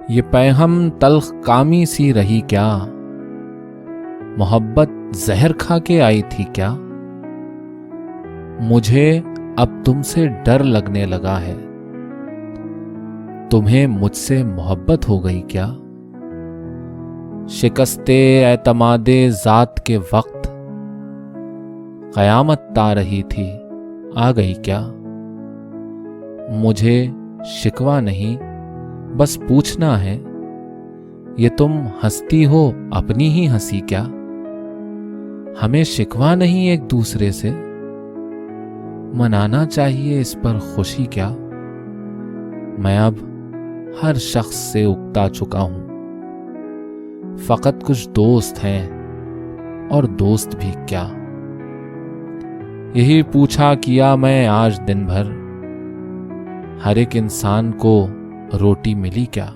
ये पैहम तल्ख कामी सी रही क्या, मोहब्बत जहर खा के आई थी क्या। मुझे अब तुमसे डर लगने लगा है, तुम्हें मुझसे मोहब्बत हो गई क्या। शिकस्ते एतमादे जात के वक्त कयामत ता रही थी, आ गई क्या। मुझे शिकवा नहीं बस पूछना है, ये तुम हंसती हो अपनी ही हंसी क्या। हमें शिकवा नहीं एक दूसरे से, मनाना चाहिए इस पर खुशी क्या। मैं अब हर शख्स से उकता चुका हूं, फकत कुछ दोस्त हैं और दोस्त भी क्या। यही पूछा किया मैं आज दिन भर, हर एक इंसान को रोटी मिली क्या।